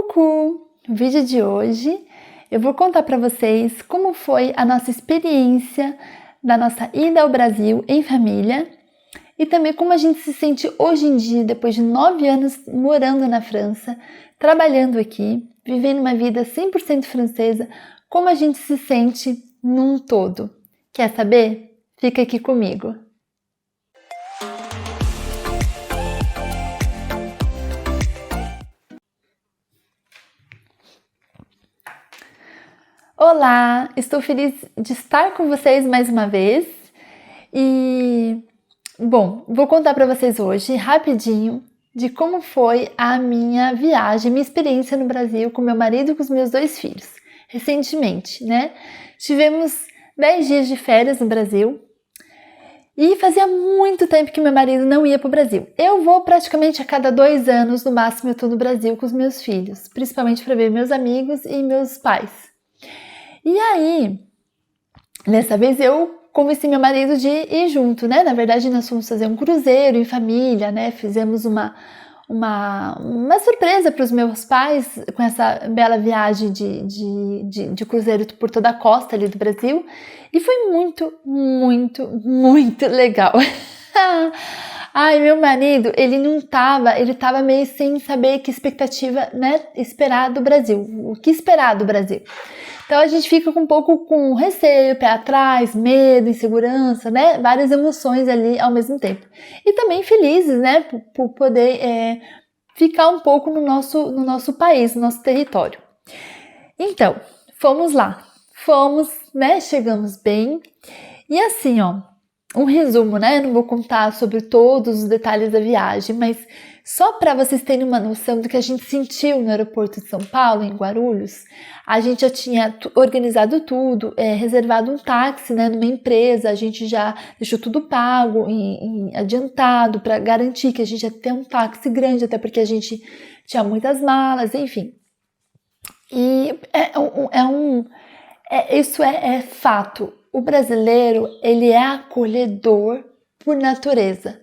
No vídeo de hoje eu vou contar para vocês como foi a nossa experiência da nossa ida ao Brasil em família e também como a gente se sente hoje em dia, depois de 9 anos morando na França, trabalhando aqui, vivendo uma vida 100% francesa, como a gente se sente num todo. Quer saber? Fica aqui comigo. Olá, estou feliz de estar com vocês mais uma vez e, vou contar para vocês hoje rapidinho de como foi a minha viagem, minha experiência no Brasil com meu marido e com os meus 2 filhos, recentemente, né? Tivemos 10 dias de férias no Brasil e fazia muito tempo que meu marido não ia para o Brasil. Eu vou praticamente a cada 2 anos, no máximo eu estou no Brasil com os meus filhos, principalmente para ver meus amigos e meus pais. E aí, dessa vez eu convenci meu marido de ir junto, né? Na verdade, nós fomos fazer um cruzeiro em família, né? Fizemos uma surpresa para os meus pais com essa bela viagem de cruzeiro por toda a costa ali do Brasil. E foi muito, muito, muito legal. Ai, meu marido, ele tava meio sem saber que expectativa, né, esperar do Brasil. O que esperar do Brasil? Então a gente fica um pouco com receio, pé atrás, medo, insegurança, né? Várias emoções ali ao mesmo tempo. E também felizes, né? Por poder ficar um pouco no nosso país, no nosso território. Então, fomos lá. Né? Chegamos bem. E assim, um resumo, né? Não vou contar sobre todos os detalhes da viagem, mas só para vocês terem uma noção do que a gente sentiu no aeroporto de São Paulo, em Guarulhos, a gente já tinha organizado tudo, reservado um táxi, né, numa empresa, a gente já deixou tudo pago, adiantado, para garantir que a gente ia ter um táxi grande, até porque a gente tinha muitas malas, enfim. E isso é fato. O brasileiro, ele é acolhedor por natureza.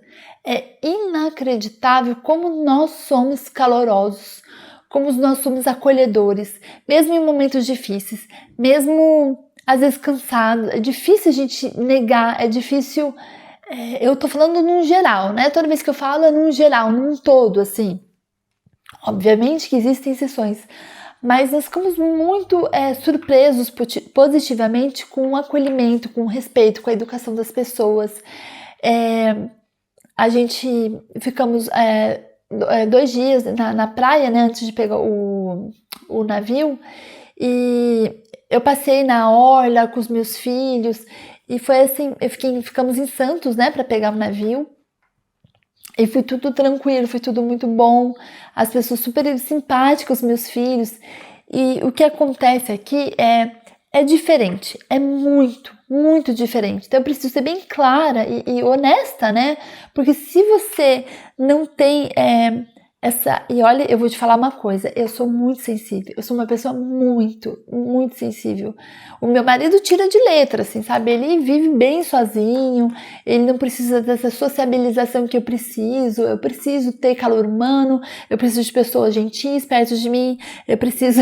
É inacreditável como nós somos calorosos, como nós somos acolhedores, mesmo em momentos difíceis, mesmo às vezes cansados. É difícil a gente negar, é difícil. Eu tô falando num geral, né? Toda vez que eu falo é num geral, num todo, assim. Obviamente que existem exceções, mas nós ficamos muito surpresos positivamente com o acolhimento, com o respeito, com a educação das pessoas. A gente ficamos 2 dias na praia, né, antes de pegar o navio, e eu passei na orla com os meus filhos, e foi assim, ficamos em Santos, né, para pegar o navio, e foi tudo tranquilo, foi tudo muito bom, as pessoas super simpáticas, os meus filhos, e o que acontece aqui é diferente, é muito, muito diferente. Então eu preciso ser bem clara e honesta, né? Porque se você não tem essa... E olha, eu vou te falar uma coisa, eu sou muito sensível, eu sou uma pessoa muito, muito sensível. O meu marido tira de letra, assim, sabe? Ele vive bem sozinho, ele não precisa dessa sociabilização que eu preciso ter calor humano, eu preciso de pessoas gentis perto de mim, eu preciso...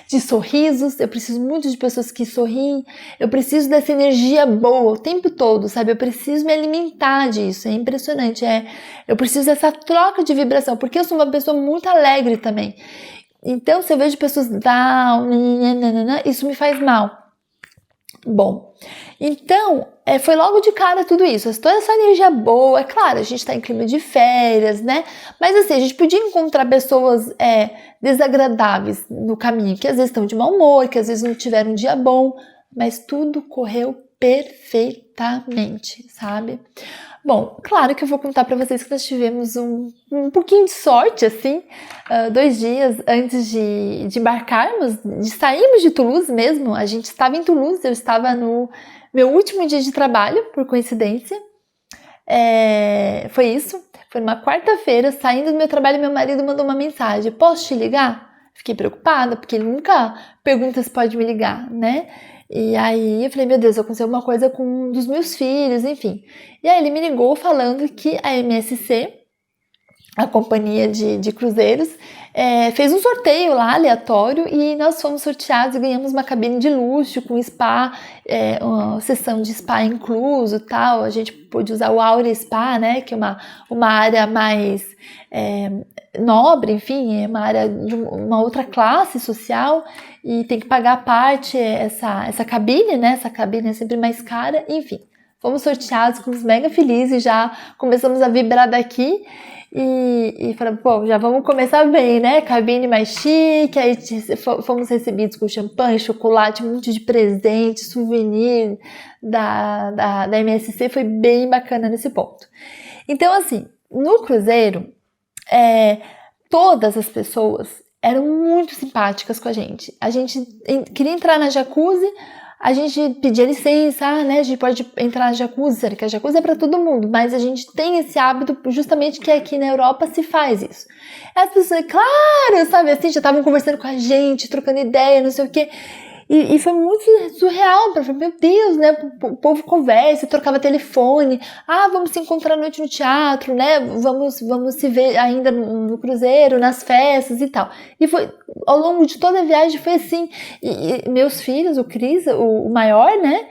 de sorrisos, eu preciso muito de pessoas que sorriem, eu preciso dessa energia boa o tempo todo, sabe? Eu preciso me alimentar disso, é impressionante, eu preciso dessa troca de vibração, porque eu sou uma pessoa muito alegre também. Então, se eu vejo pessoas down, isso me faz mal. Bom, então, foi logo de cara tudo isso, toda essa energia boa, é claro, a gente está em clima de férias, né? Mas assim, a gente podia encontrar pessoas desagradáveis no caminho, que às vezes estão de mau humor, que às vezes não tiveram um dia bom, mas tudo correu perfeitamente, sabe? Bom, claro que eu vou contar para vocês que nós tivemos um pouquinho de sorte, assim, 2 dias antes de embarcarmos, de sairmos de Toulouse mesmo. A gente estava em Toulouse, eu estava no meu último dia de trabalho, por coincidência. Foi isso, foi numa quarta-feira, saindo do meu trabalho, meu marido mandou uma mensagem: posso te ligar? Fiquei preocupada, porque ele nunca pergunta se pode me ligar, né? E aí eu falei, meu Deus, aconteceu alguma coisa com um dos meus filhos, enfim. E aí ele me ligou falando que a MSC a companhia de cruzeiros, fez um sorteio lá aleatório e nós fomos sorteados e ganhamos uma cabine de luxo com spa, uma sessão de spa incluso, tal. A gente pôde usar o Aura Spa, né, que é uma área mais nobre, enfim, é uma área de uma outra classe social e tem que pagar a parte essa cabine, né? Essa cabine é sempre mais cara, enfim. Fomos sorteados, ficamos mega felizes, já começamos a vibrar daqui e falamos, pô, já vamos começar bem, né? Cabine mais chique, aí fomos recebidos com champanhe, chocolate, um monte de presente, souvenir da MSC, foi bem bacana nesse ponto. Então, assim, no cruzeiro, todas as pessoas eram muito simpáticas com a gente. A gente queria entrar na jacuzzi, a gente pedia licença, né? A gente pode entrar na jacuzzi, que a jacuzzi é para todo mundo, mas a gente tem esse hábito justamente que aqui na Europa se faz isso. As pessoas, claro, sabe, assim, já estavam conversando com a gente, trocando ideia, não sei o quê. E foi muito surreal, para meu Deus, né? O povo conversa, trocava telefone. Vamos se encontrar à noite no teatro, né? Vamos se ver ainda no cruzeiro, nas festas e tal. E foi, ao longo de toda a viagem foi assim. E meus filhos, o Cris, o maior, né?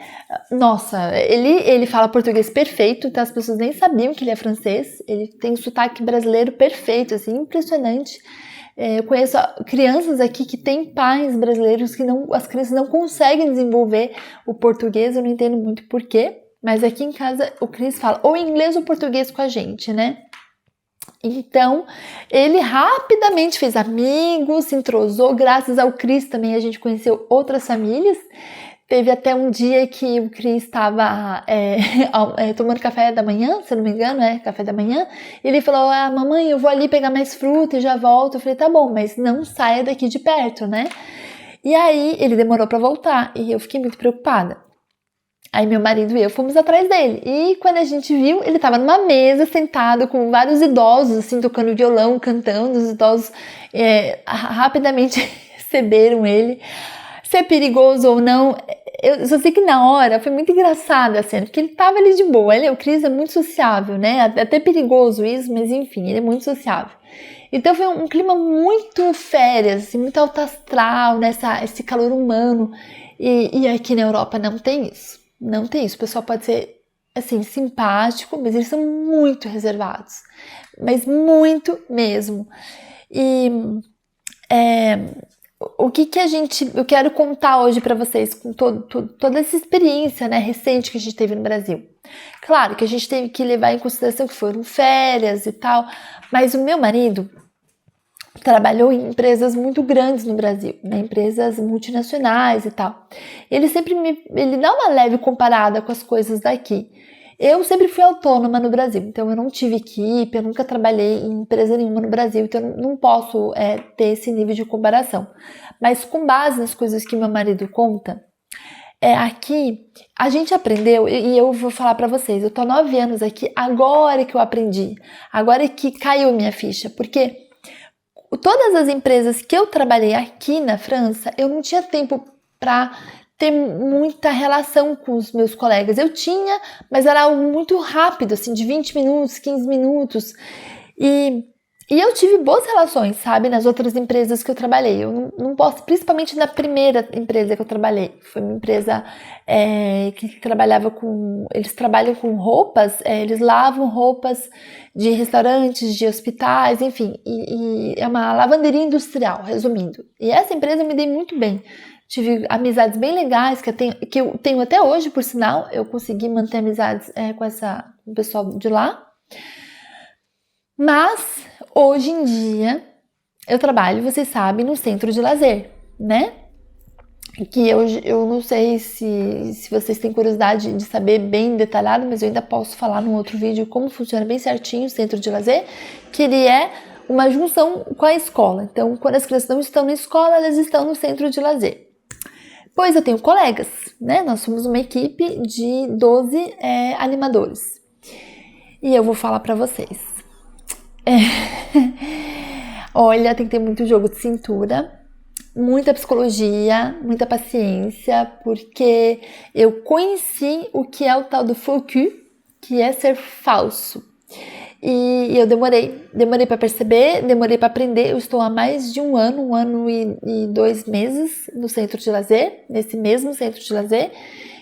Nossa, ele fala português perfeito, então as pessoas nem sabiam que ele é francês. Ele tem um sotaque brasileiro perfeito, assim, impressionante. Eu conheço crianças aqui que têm pais brasileiros que as crianças não conseguem desenvolver o português, eu não entendo muito porquê, mas aqui em casa o Cris fala ou inglês ou português com a gente, né? Então, ele rapidamente fez amigos, se entrosou, graças ao Cris também a gente conheceu outras famílias. Teve até um dia que o Cris estava tomando café da manhã, se eu não me engano, café da manhã. E ele falou, mamãe, eu vou ali pegar mais fruta e já volto. Eu falei, tá bom, mas não saia daqui de perto, né? E aí ele demorou para voltar e eu fiquei muito preocupada. Aí meu marido e eu fomos atrás dele. E quando a gente viu, ele estava numa mesa sentado com vários idosos, assim, tocando violão, cantando. Os idosos rapidamente receberam ele. Se é perigoso ou não, eu só sei que na hora foi muito engraçada a cena, porque ele tava ali de boa, o Cris é muito sociável, né, até perigoso isso, mas enfim, ele é muito sociável. Então foi um clima muito férias, assim, muito alto astral, né, esse calor humano, e aqui na Europa não tem isso, o pessoal pode ser, assim, simpático, mas eles são muito reservados, mas muito mesmo, e o que eu quero contar hoje para vocês com toda essa experiência, né, recente que a gente teve no Brasil. Claro que a gente teve que levar em consideração que foram férias e tal, mas o meu marido trabalhou em empresas muito grandes no Brasil, né, empresas multinacionais e tal. Ele sempre ele dá uma leve comparada com as coisas daqui. Eu sempre fui autônoma no Brasil, então eu não tive equipe, eu nunca trabalhei em empresa nenhuma no Brasil, então eu não posso ter esse nível de comparação. Mas com base nas coisas que meu marido conta, aqui a gente aprendeu, e eu vou falar para vocês, eu tô há 9 anos aqui, agora que eu aprendi, agora que caiu minha ficha, porque todas as empresas que eu trabalhei aqui na França, eu não tinha tempo para ter muita relação com os meus colegas. Eu tinha, mas era algo muito rápido, assim, de 20 minutos, 15 minutos. E eu tive boas relações, sabe, nas outras empresas que eu trabalhei. Eu não posso, principalmente na primeira empresa que eu trabalhei. Foi uma empresa que trabalhava com... Eles trabalham com roupas, eles lavam roupas de restaurantes, de hospitais, enfim. E é uma lavanderia industrial, resumindo. E essa empresa eu me dei muito bem. Tive amizades bem legais que eu tenho até hoje, por sinal. Eu consegui manter amizades com o pessoal de lá. Mas, hoje em dia, eu trabalho, vocês sabem, no centro de lazer, né? Que eu não sei se vocês têm curiosidade de saber bem detalhado, mas eu ainda posso falar num outro vídeo como funciona bem certinho o centro de lazer, que ele é uma junção com a escola. Então, quando as crianças não estão na escola, elas estão no centro de lazer. Pois eu tenho colegas, né? Nós somos uma equipe de 12 animadores. E eu vou falar pra vocês. Olha, tem que ter muito jogo de cintura, muita psicologia, muita paciência, porque eu conheci o que é o tal do faux cul, que é ser falso. E eu demorei para perceber, demorei para aprender. Eu estou há mais de um ano e 2 meses no centro de lazer, nesse mesmo centro de lazer,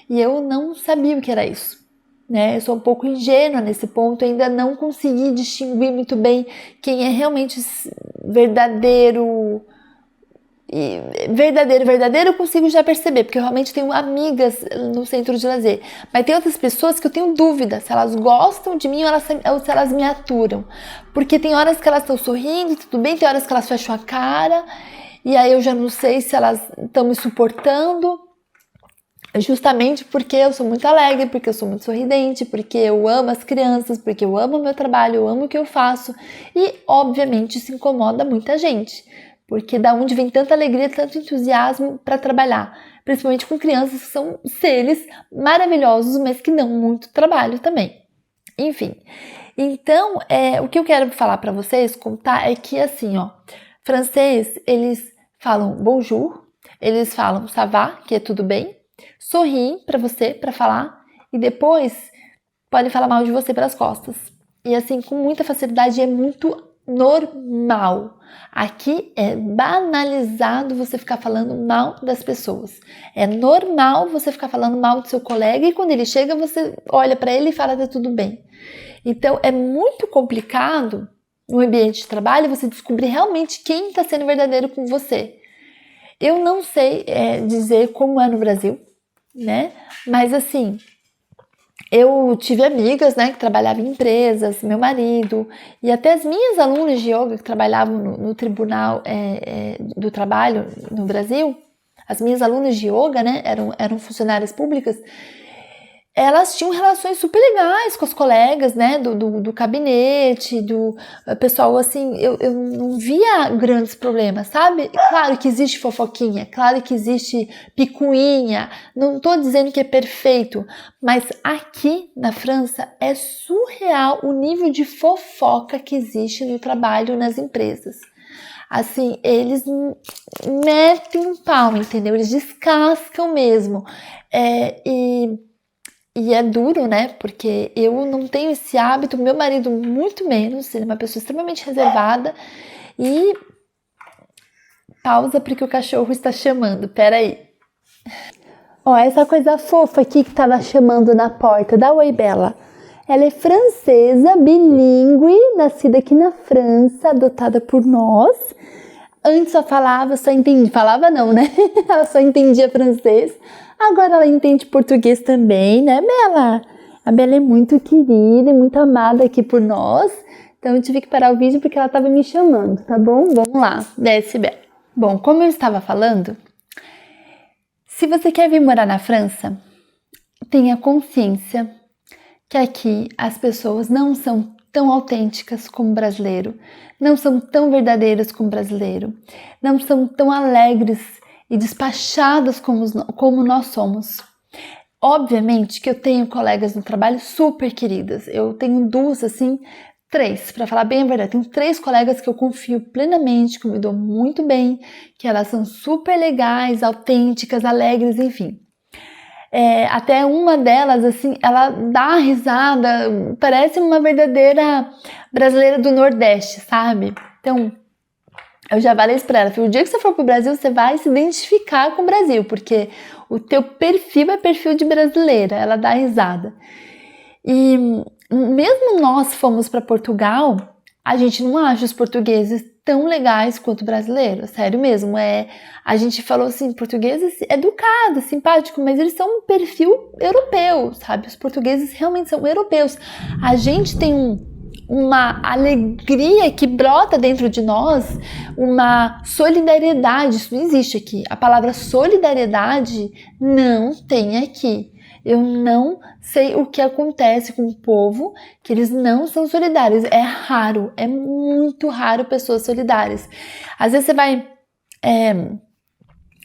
e eu não sabia o que era isso, né? Eu sou um pouco ingênua nesse ponto, ainda não consegui distinguir muito bem quem é realmente verdadeiro. E verdadeiro eu consigo já perceber, porque eu realmente tenho amigas no centro de lazer. Mas tem outras pessoas que eu tenho dúvida se elas gostam de mim ou se elas me aturam. Porque tem horas que elas estão sorrindo, tudo bem, tem horas que elas fecham a cara, e aí eu já não sei se elas estão me suportando. Justamente porque eu sou muito alegre, porque eu sou muito sorridente, porque eu amo as crianças, porque eu amo o meu trabalho, eu amo o que eu faço. E, obviamente, isso incomoda muita gente. Porque da onde vem tanta alegria, tanto entusiasmo para trabalhar, principalmente com crianças que são seres maravilhosos, mas que dão muito trabalho também. Enfim, então o que eu quero falar para vocês, contar, é que assim, francês, eles falam bonjour, eles falam ça va, que é tudo bem, sorriem para você, para falar, e depois podem falar mal de você pelas costas. E assim, com muita facilidade, é muito normal. Aqui é banalizado você ficar falando mal das pessoas. É normal você ficar falando mal do seu colega e quando ele chega você olha para ele e fala tá tudo bem. Então é muito complicado no ambiente de trabalho você descobrir realmente quem está sendo verdadeiro com você. Eu não sei dizer como é no Brasil, né? Mas assim, eu tive amigas, né, que trabalhavam em empresas, meu marido, e até as minhas alunas de yoga que trabalhavam no Tribunal do Trabalho no Brasil, as minhas alunas de yoga, né, eram funcionárias públicas, elas tinham relações super legais com os colegas, né, do gabinete, do pessoal, assim, eu não via grandes problemas, sabe? Claro que existe fofoquinha, claro que existe picuinha, não tô dizendo que é perfeito, mas aqui na França é surreal o nível de fofoca que existe no trabalho nas empresas. Assim, eles metem um pau, entendeu? Eles descascam mesmo, E é duro, né? Porque eu não tenho esse hábito, meu marido muito menos, ele é uma pessoa extremamente reservada. E pausa porque o cachorro está chamando, peraí. Ó, essa coisa fofa aqui que tava chamando na porta, dá oi, Bela. Ela é francesa, bilíngue, nascida aqui na França, adotada por nós. Antes só falava não, né? Ela só entendia francês. Agora ela entende português também, né, Bela? A Bela é muito querida e muito amada aqui por nós. Então eu tive que parar o vídeo porque ela estava me chamando, tá bom? Vamos lá, desce, Bela. Bom, como eu estava falando, se você quer vir morar na França, tenha consciência que aqui as pessoas não são tão autênticas como o brasileiro, não são tão verdadeiras como o brasileiro, não são tão alegres e despachadas como nós somos. Obviamente que eu tenho colegas no trabalho super queridas, eu tenho duas, assim, 3, para falar bem a verdade, tenho 3 colegas que eu confio plenamente, que me dou muito bem, que elas são super legais, autênticas, alegres, enfim. Até uma delas, assim, ela dá risada, parece uma verdadeira brasileira do Nordeste, sabe? Então, eu já falei isso pra ela, o dia que você for pro Brasil, você vai se identificar com o Brasil, porque o teu perfil é perfil de brasileira, ela dá risada. E mesmo nós fomos para Portugal, a gente não acha os portugueses tão legais quanto brasileiros, sério mesmo. A gente falou assim, portugueses educados, simpáticos, mas eles são um perfil europeu, sabe? Os portugueses realmente são europeus. A gente tem uma alegria que brota dentro de nós, uma solidariedade, isso não existe aqui. A palavra solidariedade não tem aqui. Eu não sei o que acontece com o povo, que eles não são solidários. É raro, é muito raro pessoas solidárias. Às vezes você vai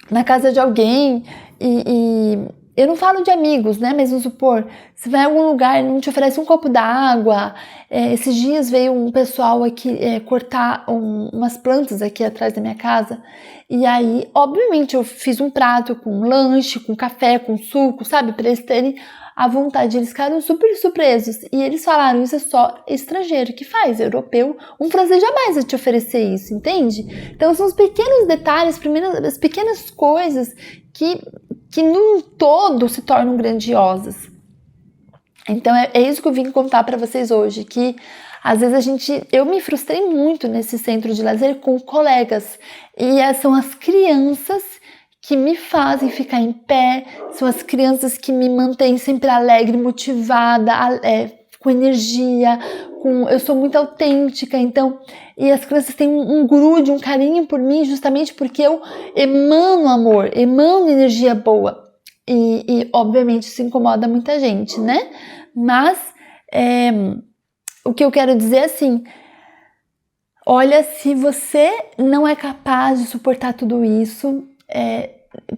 na casa de alguém e eu não falo de amigos, né? Mas vamos supor, você vai a algum lugar e não te oferece um copo d'água. Esses dias veio um pessoal aqui cortar umas plantas aqui atrás da minha casa. E aí, obviamente, eu fiz um prato com lanche, com café, com suco, sabe? Para eles terem à vontade. Eles ficaram super surpresos. E eles falaram, isso é só estrangeiro que faz, europeu. Um francês jamais vai te oferecer isso, entende? Então, são os pequenos detalhes, as pequenas coisas que num todo se tornam grandiosas. Então é isso que eu vim contar para vocês hoje, que às vezes eu me frustrei muito nesse centro de lazer com colegas, e são as crianças que me fazem ficar em pé, são as crianças que me mantêm sempre alegre, motivada, com energia, eu sou muito autêntica, então, e as crianças têm um grude, um carinho por mim, justamente porque eu emano amor, emano energia boa, e obviamente isso incomoda muita gente, né? Mas o que eu quero dizer é assim, olha, se você não é capaz de suportar tudo isso,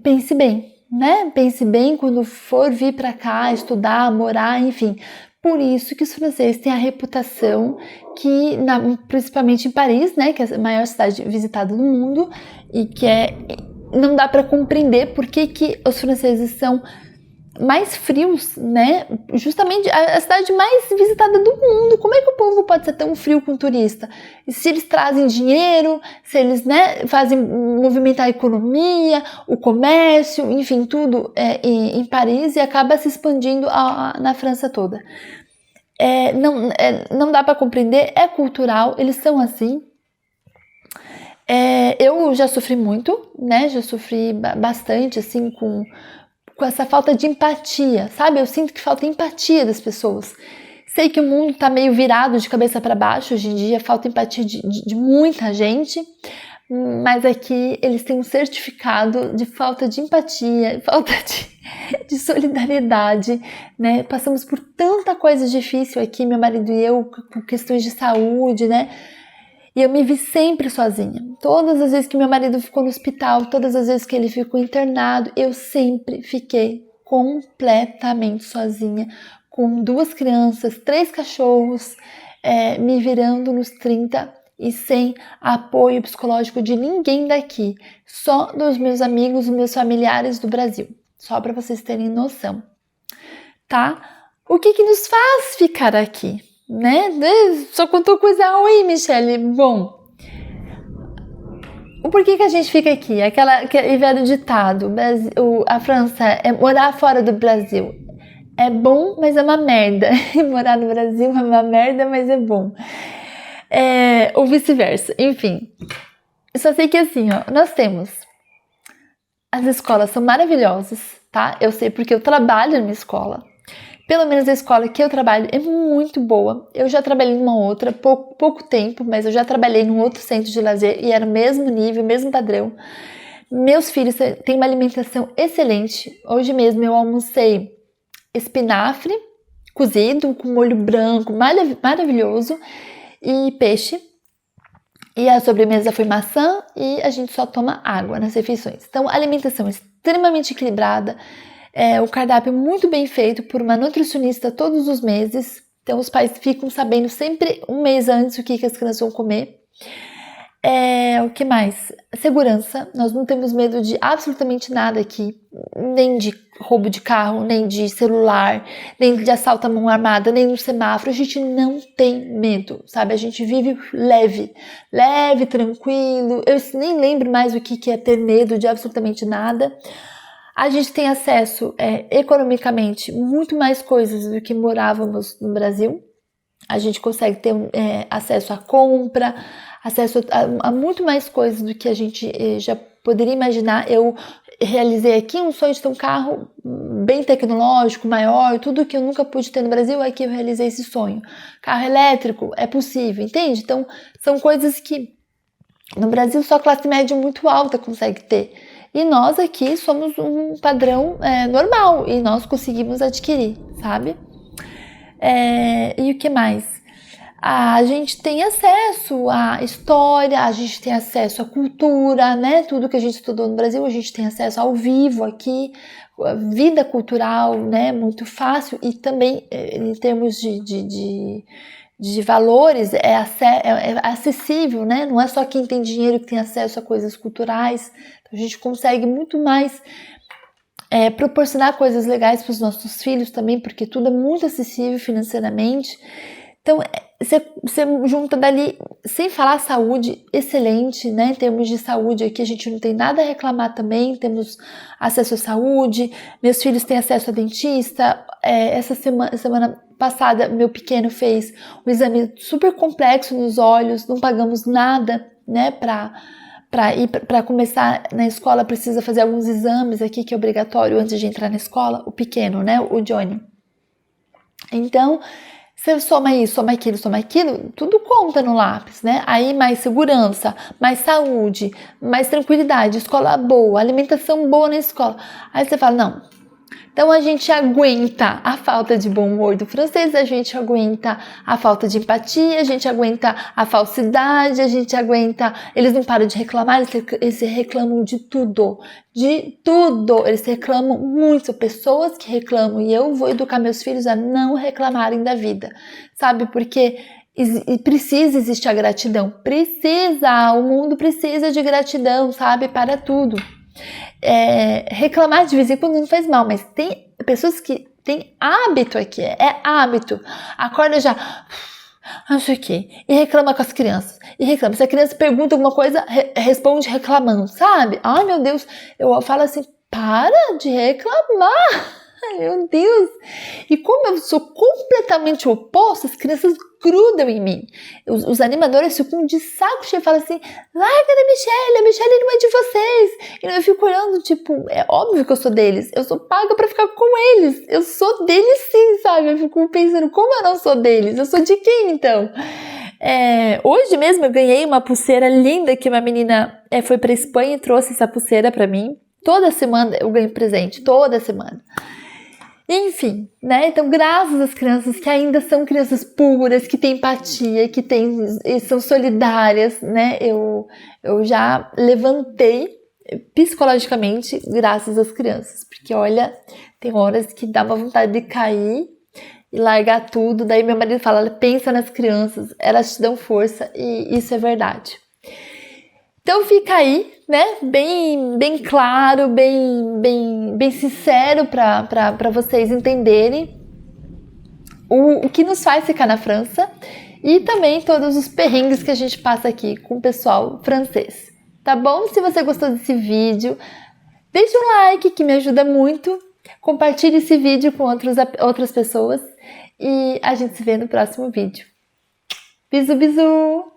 pense bem, né? Pense bem quando for vir para cá, estudar, morar, enfim. Por isso que os franceses têm a reputação que, principalmente em Paris, né, que é a maior cidade visitada do mundo, e que não dá para compreender por que os franceses são mais frios, né? Justamente a cidade mais visitada do mundo. Como é que o povo pode ser tão frio com turista? E se eles trazem dinheiro, se eles, né, fazem movimentar a economia, o comércio, enfim, tudo em Paris, e acaba se expandindo na França toda. Não dá para compreender, é cultural, eles são assim. Eu já sofri muito, né? Já sofri bastante, assim, com essa falta de empatia, sabe? Eu sinto que falta empatia das pessoas. Sei que o mundo tá meio virado de cabeça para baixo hoje em dia, falta empatia de muita gente, mas aqui eles têm um certificado de falta de empatia, falta de solidariedade, né? Passamos por tanta coisa difícil aqui, meu marido e eu, com questões de saúde, né? E eu me vi sempre sozinha. Todas as vezes que meu marido ficou no hospital, todas as vezes que ele ficou internado, eu sempre fiquei completamente sozinha, com 2 crianças, 3 cachorros, me virando nos 30 e sem apoio psicológico de ninguém daqui, só dos meus amigos e meus familiares do Brasil, só para vocês terem noção, tá? O que nos faz ficar aqui? Né? Só contou coisa ruim, Michele. Bom, o porquê que a gente fica aqui? Aquele velho ditado, a França é morar fora do Brasil. É bom, mas é uma merda. Morar no Brasil é uma merda, mas é bom. Ou vice-versa. Enfim, só sei que assim, ó, nós temos... As escolas são maravilhosas, tá? Eu sei porque eu trabalho na minha escola. Pelo menos a escola que eu trabalho é muito boa. Eu já trabalhei numa outra, pouco tempo, mas eu já trabalhei num outro centro de lazer e era o mesmo nível, mesmo padrão. Meus filhos têm uma alimentação excelente. Hoje mesmo eu almocei espinafre cozido com molho branco, maravilhoso, e peixe. E a sobremesa foi maçã e a gente só toma água nas refeições. Então, a alimentação é extremamente equilibrada. O cardápio muito bem feito por uma nutricionista todos os meses. Então os pais ficam sabendo sempre um mês antes o que as crianças vão comer. O que mais? Segurança. Nós não temos medo de absolutamente nada aqui. Nem de roubo de carro, nem de celular, nem de assalto à mão armada, nem no semáforo. A gente não tem medo, sabe? A gente vive leve, tranquilo. Eu nem lembro mais o que é ter medo de absolutamente nada. A gente tem acesso economicamente muito mais coisas do que morávamos no Brasil. A gente consegue ter acesso à compra, acesso a muito mais coisas do que a gente já poderia imaginar. Eu realizei aqui um sonho de ter um carro bem tecnológico, maior, tudo que eu nunca pude ter no Brasil, aqui eu realizei esse sonho. Carro elétrico é possível, entende? Então, são coisas que no Brasil só classe média muito alta consegue ter. E nós aqui somos um padrão normal e nós conseguimos adquirir, sabe? E o que mais? a gente tem acesso à história, a gente tem acesso à cultura, né? Tudo que a gente estudou no Brasil, a gente tem acesso ao vivo aqui, a vida cultural, né? Muito fácil, e também em termos de valores é acessível, né? Não é só quem tem dinheiro que tem acesso a coisas culturais. Então, a gente consegue muito mais proporcionar coisas legais para os nossos filhos também, porque tudo é muito acessível financeiramente. Então, você junta dali, sem falar saúde, excelente, né? Em termos de saúde aqui, a gente não tem nada a reclamar também, temos acesso à saúde, meus filhos têm acesso a dentista. Essa semana passada, meu pequeno fez um exame super complexo nos olhos, não pagamos nada, né? Para começar na escola, precisa fazer alguns exames aqui, que é obrigatório antes de entrar na escola, o pequeno, né? O Johnny. Então, você soma isso, soma aquilo, tudo conta no lápis, né? Aí mais segurança, mais saúde, mais tranquilidade, escola boa, alimentação boa na escola. Aí você fala, não. Então a gente aguenta a falta de bom humor do francês, a gente aguenta a falta de empatia, a gente aguenta a falsidade, a gente aguenta... Eles não param de reclamar, eles reclamam de tudo, eles reclamam muito, pessoas que reclamam, e eu vou educar meus filhos a não reclamarem da vida, sabe? Porque precisa existir a gratidão, o mundo precisa de gratidão, sabe? Para tudo. Reclamar de vez em quando não faz mal, mas tem pessoas que têm hábito aqui, hábito, acorda já, não sei o que, e reclama com as crianças, se a criança pergunta alguma coisa, responde reclamando, sabe? Ai meu Deus, eu falo assim, para de reclamar, meu Deus, e como eu sou completamente oposta, as crianças grudam em mim, os animadores ficam de saco cheio e falam assim, larga da a Michelle não é de vocês, e eu fico olhando, tipo, é óbvio que eu sou deles, eu sou paga pra ficar com eles, eu sou deles sim, sabe, eu fico pensando, como eu não sou deles, eu sou de quem então? Hoje mesmo eu ganhei uma pulseira linda que uma menina foi pra Espanha e trouxe essa pulseira pra mim, toda semana eu ganho presente, toda semana. Enfim, né? Então, graças às crianças que ainda são crianças puras, que têm empatia, são solidárias, né? Eu já levantei psicologicamente graças às crianças. Porque, olha, tem horas que dá uma vontade de cair e largar tudo. Daí meu marido fala, pensa nas crianças, elas te dão força, e isso é verdade. Então fica aí, né, bem claro, bem sincero para vocês entenderem o que nos faz ficar na França e também todos os perrengues que a gente passa aqui com o pessoal francês. Tá bom? Se você gostou desse vídeo, deixa um like que me ajuda muito, compartilhe esse vídeo com outras pessoas e a gente se vê no próximo vídeo. Bisu, bisu!